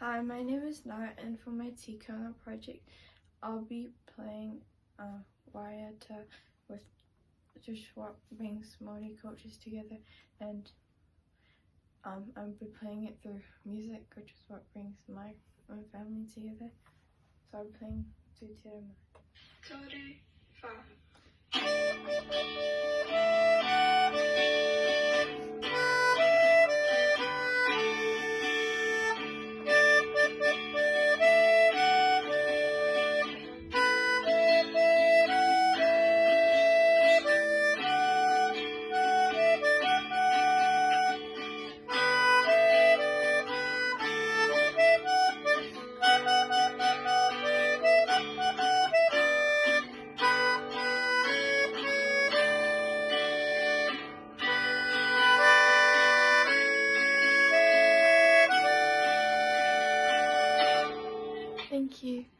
Hi, my name is Nara, and for my Tikona project, I'll be playing Waiata, which what brings Māori cultures together, and I'll be playing it through music, which is what brings my own family together. So I'm playing Tū Tirama. Toru Wha. Thank you.